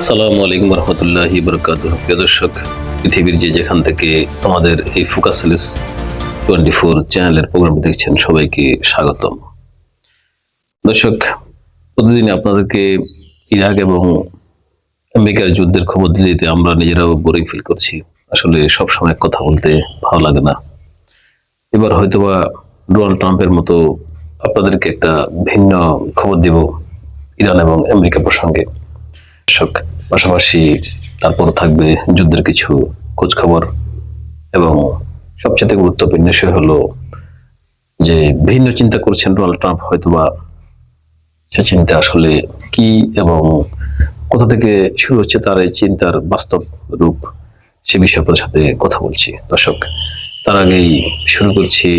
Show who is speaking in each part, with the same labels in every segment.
Speaker 1: আসসালামু আলাইকুম রহমতুল্লাহি বরকাতুহু। প্রিয় দর্শক, পৃথিবীর যে যেখান থেকে আমাদের এই ফোকাসলেস 24 চ্যানেলের প্রোগ্রাম দেখছেন, সবাইকে স্বাগতম। দর্শক, প্রতিদিন আপনাদেরকে ইরাক এবং আমেরিকার যুদ্ধের খবর দিতে আমরা নিজেরাও বোরিং ফিল করছি। আসলে সব সময় কথা বলতে ভালো লাগে না। এবার হয়তোবা ডোনাল্ড ট্রাম্পের মতো আপনাদেরকে একটা ভিন্ন খবর দিব ইরান এবং আমেরিকা প্রসঙ্গে। দর্শক, পাশাপাশি তারপর থাকবে যুদ্ধের কিছু খোঁজ খবর এবং সবচেয়ে গুরুত্বপূর্ণ বিষয় হলো যে ভিন্ন চিন্তা করছেন ডোনাল্ড ট্রাম্প, হয়তোবা সে চিন্তা আসলে কি এবং কোথা থেকে শুরু হচ্ছে তার এই চিন্তার বাস্তব রূপ, সে বিষয়ে আপনার সাথে কথা বলছি। দর্শক, তার আগেই শুরু করছি,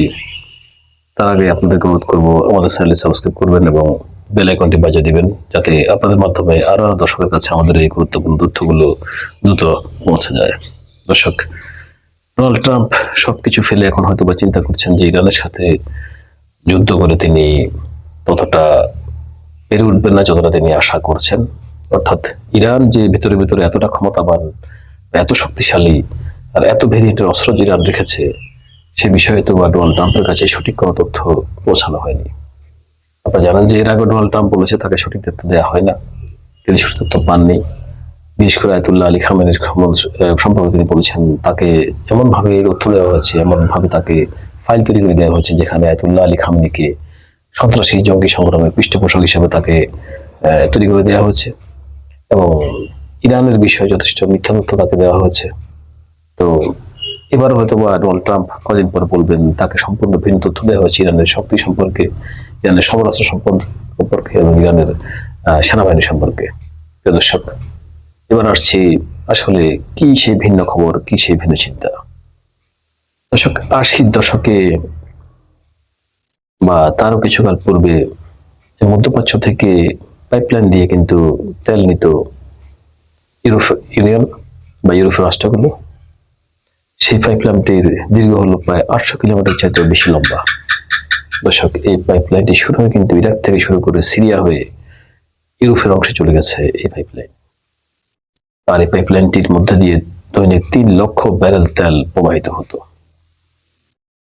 Speaker 1: তার আগে আপনাদেরকে অনুরোধ করবো আমাদের চ্যানেলে সাবস্ক্রাইব করবেন এবং বেল আইকনটি বাজিয়ে দিবেন, যাতে আপনাদের মাধ্যমে আরো দর্শকের কাছে আমাদের এই গুরুত্বপূর্ণ তথ্যগুলো দ্রুত পৌঁছে যায়। দর্শক, ডোনাল্ড ট্রাম্প সবকিছু ফেলে এখন হয়তো বা চিন্তা করছেন যে ইরানের সাথে যুদ্ধ করে তিনি ততটা পেরে উঠবেন না যতটা তিনি আশা করছেন। অর্থাৎ ইরান যে ভিতরে ভিতরে এতটা ক্ষমতাবান, এত শক্তিশালী আর এত ভেরিয়েন্টের অস্ত্র যে ইরান রেখেছে, সে বিষয়ে তো বা ডোনাল্ড ট্রাম্পের কাছে সঠিক কোনো তথ্য পৌঁছানো হয়নি। আপনারা জানেন যে এর আগে ডোনাল্ড ট্রাম্প বলেছে তাকে সঠিক তথ্য দেওয়া হয় না, তিনি সঠিক তথ্য পাননি। বিশেষ করে আয়াতুল্লাহ আলী খামেনির সম্পর্কে তিনি বলেছেন তাকে এমন ভাবে তথ্য দেওয়া হয়েছে, এমন ভাবে তাকে ফাইল তৈরি করে দেওয়া হয়েছে যেখানে আয়াতুল্লাহ আলী খামেনিকে সন্ত্রাসী জঙ্গি সংগ্রামের পৃষ্ঠপোষক হিসেবে তাকে তৈরি করে দেওয়া হয়েছে এবং ইরানের বিষয়ে যথেষ্ট মিথ্যা তথ্য তাকে দেওয়া হয়েছে। তো এবার হয়তো বা ডোনাল্ড ট্রাম্প কদিন পরে বলবেন তাকে সম্পূর্ণ ভিন্ন তথ্য দেওয়া হয়েছে ইরানের শক্তি সম্পর্কে, ইরানের সমরাস্ত্র সম্পর্কে এবং ইরানের সেনাবাহিনী সম্পর্কে। দর্শক, এবার আসছি আসলে কি সেই ভিন্ন খবর, কি সেই ভিন্ন চিন্তা। দর্শক, 80-র দশকে বা তারও কিছুকাল পূর্বে মধ্যপ্রাচ্য থেকে পাইপলাইন দিয়ে কিন্তু তেল নিত ইউরোপ ইউনিয়ন বা ইউরোপীয় রাষ্ট্রগুলো। সেই পাইপলাইনটির দীর্ঘ হলো প্রায় 800 কিলোমিটার চাইতে বেশি লম্বা। দর্শক, এই পাইপলাইনটি শুরু হয় কিন্তু ইরাক থেকে শুরু করে সিরিয়া হয়ে ইউরোপের অংশে চলে গেছে এই পাইপলাইন। আর এই পাইপলাইনটির মধ্যে দিয়ে দৈনিক 3 লক্ষ ব্যারেল তেল প্রবাহিত হতো।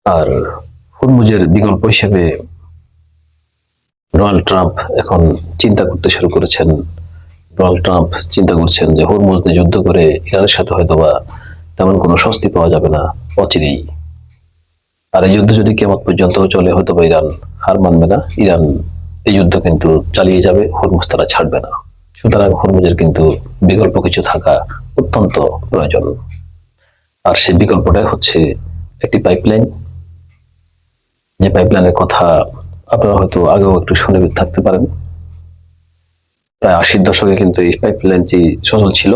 Speaker 1: আর হরমুজের বিকল্প হিসেবে ডোনাল্ড ট্রাম্প এখন চিন্তা করতে শুরু করেছেন। ডোনাল্ড ট্রাম্প চিন্তা করছেন যে হরমুজ নিয়ে যুদ্ধ করে ইরানের সাথে হয়তোবা তেমন কোনো স্বস্তি পাওয়া যাবে না অচিরেই। আর এই যুদ্ধ যদি কিয়ামত পর্যন্ত চলে, হয়তোবা ইরান হার মানবে না, ইরান এই যুদ্ধ কিন্তু চালিয়ে যাবে, হরমুজ তারা ছাড়বে না। সুতরাং হরমুজের কিন্তু বিকল্প কিছু থাকা অত্যন্ত প্রয়োজন। আর সেই বিকল্পটাই হচ্ছে একটি পাইপলাইন, যে পাইপলাইনের কথা আপনারা হয়তো আগেও একটু শুনে থাকতে পারেন। প্রায় 80-র দশকে কিন্তু এই পাইপলাইনটি সচল ছিল।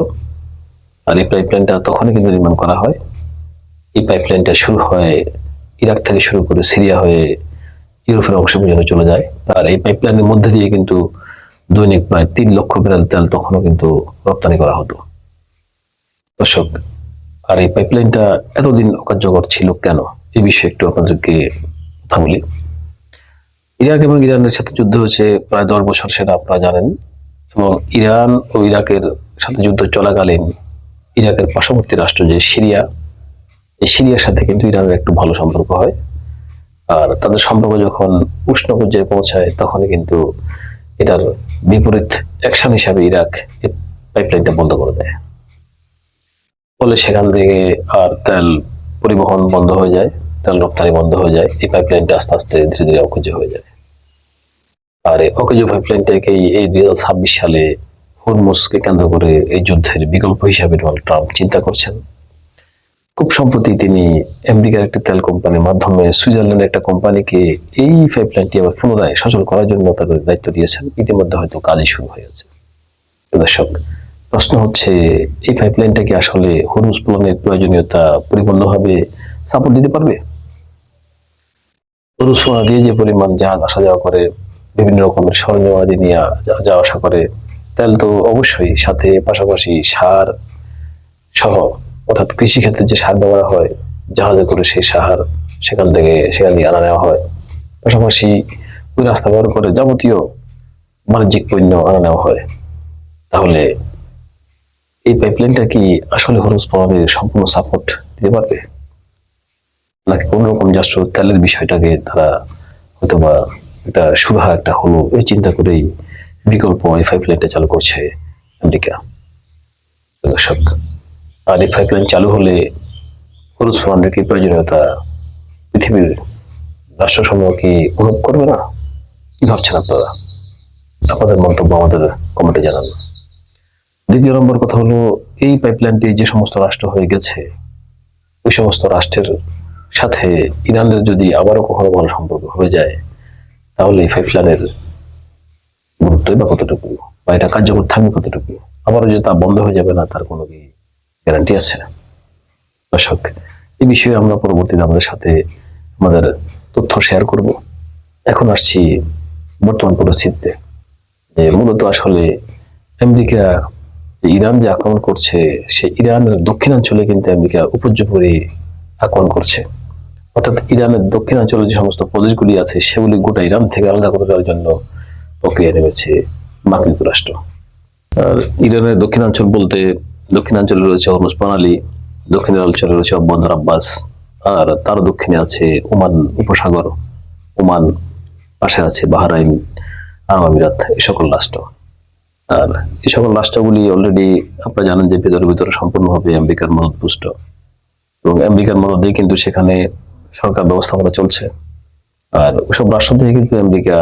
Speaker 1: আর এই পাইপলাইনটা তখনই কিন্তু নির্মাণ করা হয়। এই পাইপলাইনটা শুরু হয় ইরাক থেকে শুরু করে সিরিয়া হয়ে ইউরোপের অংশ পর্যন্ত চলে যায়। আর এই পাইপলাইনের মধ্যে দিয়ে কিন্তু দৈনিক প্রায় 3 লক্ষ ব্যারেল তেল তখনও কিন্তু রপ্তানি করা হতো। দর্শক, আর এই পাইপলাইনটা এতদিন অকার্যকর ছিল কেন, এই বিষয়ে একটু আপনাদেরকে কথা বলি। ইরাক এবং ইরানের সাথে যুদ্ধ হয়েছে প্রায় 10 বছর, সেটা আপনারা জানেন। এবং ইরান ও ইরাকের সাথে যুদ্ধ চলাকালীন ইরাকের পার্শ্ববর্তী রাষ্ট্র যে সিরিয়া, এই সিরিয়ার সাথে কিন্তু ইরানের একটু ভালো সম্পর্ক হয়। আর তাদের সম্পর্ক যখন উষ্ণ পর্যায়ে পৌঁছায়, তখনই কিন্তু এটার বিপরীত অ্যাকশন হিসাবে ইরাক এই পাইপলাইনটা বন্ধ করে দেয়। ফলে সেখান থেকে আর তেল পরিবহন বন্ধ হয়ে যায়, তেল রপ্তানি বন্ধ হয়ে যায়। এই পাইপলাইনটা আস্তে আস্তে ধীরে ধীরে অকেজো হয়ে যায়। আর এই অকেজো পাইপলাইনটাকেই এই 2026 সালে হরমুজকে কেন্দ্র করে এই যুদ্ধের বিকল্প হিসাবে ডোনাল্ড ট্রাম্প চিন্তা করছেন। খুব সম্প্রতি তিনি আমেরিকার একটি তেল কোম্পানির মাধ্যমে সুইজারল্যান্ডের একটা কোম্পানিকে এই পাইপলাইনটি আবার পুনরায় সচল করার জন্য তাদের দায়িত্ব দিয়েছেন। ইতিমধ্যে হয়তো কাজই শুরু হয়ে গেছে। দর্শক, প্রশ্ন হচ্ছে এই পাইপলাইনটা কি আসলে হরমুজ পূরণের প্রয়োজনীয়তা পরিপূর্ণভাবে সাপোর্ট দিতে পারবে? হরমুজ দিয়ে যে পরিমাণ জাহাজ আসা যাওয়া করে, বিভিন্ন রকমের সরঞ্জামাদি নিয়ে যাওয়া আসা করে, তেল তো অবশ্যই, সাথে পাশাপাশি সার সহ, অর্থাৎ কৃষি ক্ষেত্রে যে সার ব্যবহার হয় জাহাজে করে, সেই সার সেখান দিয়ে আনা নেওয়া হয়। পাশাপাশি ওই রাস্তা ব্যবহার করে যাবতীয় বাণিজ্যিক পণ্য আনা নেওয়া হয়। তাহলে এই পাইপলাইনটা কি আসলে হরমুজ প্রণালীর সম্পূর্ণ সাপোর্ট দিতে পারবে, নাকি কোন রকম জাস্ট তেলের বিষয়টাকে তারা হয়তো বা একটা সুরাহা একটা হলো এই চিন্তা করেই বিকল্প এই পাইপলাইনটা চালু করছে আমেরিকা। দর্শক, আর এই পাইপলাইন চালু হলে হরমুজ প্রণালীর কি প্রয়োজনীয়তা পৃথিবীর রাষ্ট্রসমূহ কি অনুভব করবে না? কি ভাবছেন আপনারা? আপনাদের মন্তব্য আমাদের কমেন্টে জানান। দ্বিতীয় নম্বর কথা হলো, এই পাইপলাইনটি যে সমস্ত রাষ্ট্র হয়ে গেছে ওই সমস্ত রাষ্ট্রের সাথে ইরানের যদি আবারও কখনো ভালো সম্পর্ক হয়ে যায়, তাহলে এই পাইপলাইনের গুরুত্বই বা কতটুকু, বা এটা কার্যকর থাকবে কতটুকু, আবারও যে তা বন্ধ হয়ে যাবে না তার কোনো কি গ্যারান্টি আছে? দর্শক, এই বিষয়ে আমরা পরবর্তীতে আমাদের সাথে আমাদের তথ্য শেয়ার করব। এখন আসছি বর্তমান পরিস্থিতিতে, যে মূলত আসলে আমেরিকা ইরান যে আক্রমণ করছে, সেই ইরানের দক্ষিণাঞ্চলে কিন্তু আমেরিকা উপর্যুপরি আক্রমণ করছে। অর্থাৎ ইরানের দক্ষিণাঞ্চলে যে সমস্ত প্রদেশগুলি আছে সেগুলি গোটা ইরান থেকে আলাদা করে দেওয়ার জন্য প্রক্রিয়া নেমেছে মার্কিন যুক্তরাষ্ট্র। আর ইরানের দক্ষিণাঞ্চল বলতে দক্ষিণাঞ্চলে রয়েছে হরমুজ প্রণালী, দক্ষিণাঞ্চলে রয়েছে বন্দর আব্বাস, আর তার দক্ষিণে আছে ওমান উপসাগর, ওমান, পাশে আছে বাহরাইন, আরব আমিরাত, এই সকল রাষ্ট্র। আর এই সকল রাষ্ট্রগুলি অলরেডি আপনারা জানেন যে ভিতরে সম্পূর্ণভাবে আমেরিকার মদতপুষ্ট, এবং আমেরিকার মদতেই কিন্তু সেখানে সরকার ব্যবস্থাপনা চলছে। আর ওইসব রাষ্ট্র থেকে কিন্তু আমেরিকা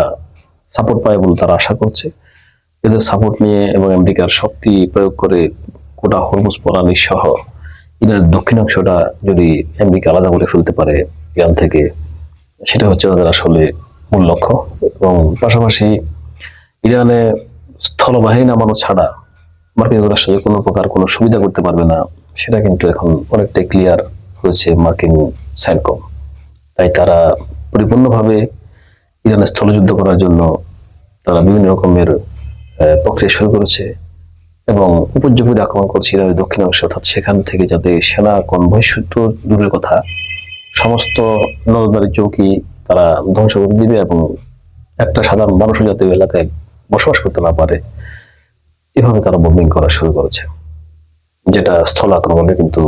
Speaker 1: সাপোর্ট পায় বলে তারা আশা করছে। এদের সাপোর্ট নিয়ে এবং আমেরিকার শক্তি প্রয়োগ করে গোটা হরমুজ প্রণালী সহ ইরানের দক্ষিণাংশটা যদি আমেরিকা আলাদা করে ফেলতে পারে ইরান থেকে, সেটা হচ্ছে তাদের আসলে মূল লক্ষ্য। এবং পাশাপাশি ইরানে স্থলবাহিনী নামানো ছাড়া মার্কিন যুক্তরাষ্ট্র যে কোনো প্রকার কোনো সুবিধা করতে পারবে না, সেটা কিন্তু এখন অনেকটাই ক্লিয়ার হয়েছে মার্কিন সাইনকম। তাই তারা পরিপূর্ণভাবে ইরানের স্থলযুদ্ধ করার জন্য তারা বিভিন্ন রকমের প্রক্রিয়া শুরু করেছে, এবং উপর্যুপরি আক্রমণ করছে ইরানের দক্ষিণাংশ, অর্থাৎ সেখান থেকে যাতে সেনা কনভয় শুধু দূরের কথা, সমস্ত নজরদারি চৌকি তারা ধ্বংস করে দিবে, এবং একটা সাধারণ মানুষও যাতে এলাকায় বসবাস করতে না পারে, এভাবে তারা বোম্বিং করা শুরু করেছে, যেটা স্থল আক্রমণের কিন্তু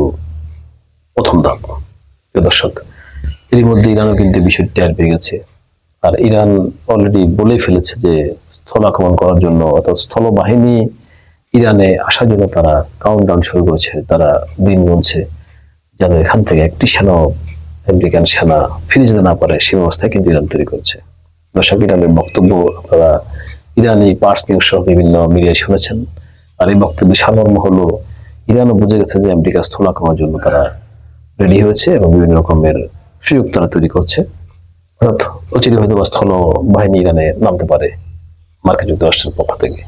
Speaker 1: প্রথম ধাপ। দর্শক, এর মধ্যে ইরানও কিন্তু বিষয়টি টের পেয়ে গেছে, আর ইরান অলরেডি বলে ফেলেছে যে স্থল আক্রমণ করার জন্য, অর্থাৎ স্থল বাহিনী ইরানে আসার জন্য তারা কাউন্টডাউন শুরু করেছে। তারা দিন গুনছে যেন এখান থেকে একটি সেনা, আমেরিকান সেনা ফিরে যেতে না পারে, সেই ব্যবস্থায় কিন্তু ইরান তৈরি করছে। দর্শক, ইরানের বক্তব্য আপনারা ইরানি পার্স নিউজ সহ বিভিন্ন মিডিয়ায় শুনেছেন। আর এই বক্তব্যের সারমর্ম হলো, ইরানও বুঝে গেছে যে আমেরিকা স্থল আক্রমণের জন্য তারা রেডি হয়েছে এবং বিভিন্ন রকমের সুযোগ তারা তৈরি করছে। অর্থাৎ অচিরে হয়তো বা স্থল বাহিনী ইরানে নামতে পারে মার্কিন যুক্তরাষ্ট্রের পক্ষ থেকে।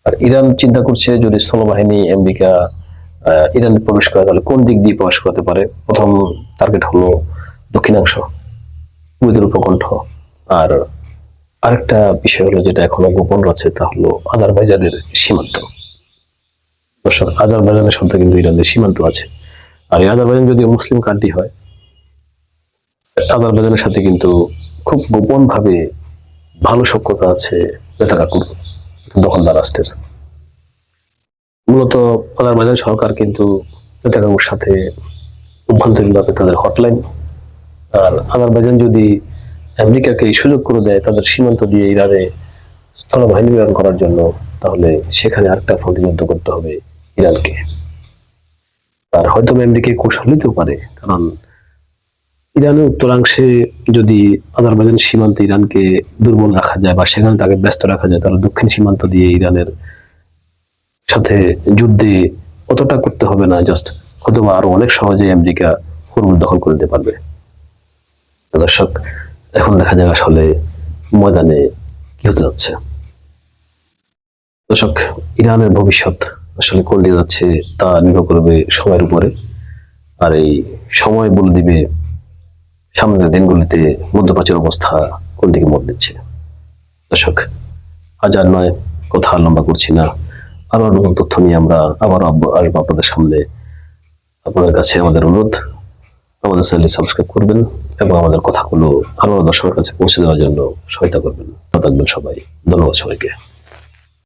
Speaker 1: আর ইরান চিন্তা করছে যদি স্থলবাহিনী আমেরিকা ইরানে প্রবেশ করে, তাহলে কোন দিক দিয়ে প্রবেশ করতে পারে। প্রথম টার্গেট হলো দক্ষিণাংশ, কুয়েতের উপকণ্ঠ। আর আরেকটা বিষয় হলো যেটা এখনো গোপন আছে, তা হলো আজারবাইজানের সীমান্ত। দর্শক, আজারবাইজানের সাথে কিন্তু ইরানের সীমান্ত আছে, আর এই আজারবাইজান যদি মুসলিম কান্ট্রি হয়, আজারবাইজানের সাথে কিন্তু খুব গোপন ভাবে ভালো সখ্যতা আছে পেতাকাকুর দখলদার রাষ্ট্রের। মূলত আজারবাইজান সরকার কিন্তু পেতাকাকুর সাথে অভ্যন্তরীণভাবে তাদের হটলাইন। আর আজারবাইজান যদি আমেরিকাকে এই সুযোগ করে দেয় তাদের সীমান্ত দিয়ে ইরানে স্থলবাহিনী প্রেরণ করার জন্য, তাহলে সেখানে আরেকটা ফ্রন্টে যুদ্ধ করতে হবে ইরানকে। আর হয়তো আমেরিকা কৌশল নিতেও পারে, কারণ ইরানের উত্তরাংশে যদি আজারবাইজান সীমান্তে ইরানকে দুর্বল রাখা যায় বা সেখানে তাকে ব্যস্ত রাখা যায়, তাহলে দক্ষিণ সীমান্ত দিয়ে ইরানের সাথে যুদ্ধে অতটা করতে হবে না, জাস্ট হয়তো আরো অনেক সহজে আমেরিকা হরমুজ দখল করে দিতে পারবে। দর্শক, এখন দেখা যাক আসলে ময়দানে কি হতে যাচ্ছে। দর্শক, ইরানের ভবিষ্যৎ আসলে কোন দিকে যাচ্ছে তা নির্ভর করবে সময়ের উপরে, আর এই সময় বলে দিবে সামনের দিনগুলিতে মধ্যপ্রাচ্যের অবস্থা কোন দিকে মোড় দিচ্ছে। দর্শক, আজ আর নয়, কথা লম্বা করছি না, আরো নতুন তথ্য নিয়ে আমরা আবারও আসবো আপনাদের সামনে। আপনাদের কাছে আমাদের অনুরোধ, আমাদের চ্যানেল সাবস্ক্রাইব করবেন এবং আমাদের কথাগুলো আরো দর্শকের কাছে পৌঁছে দেওয়ার জন্য সহায়তা করবেন। ভালো থাকবেন সবাই, ধন্যবাদ সবাইকে।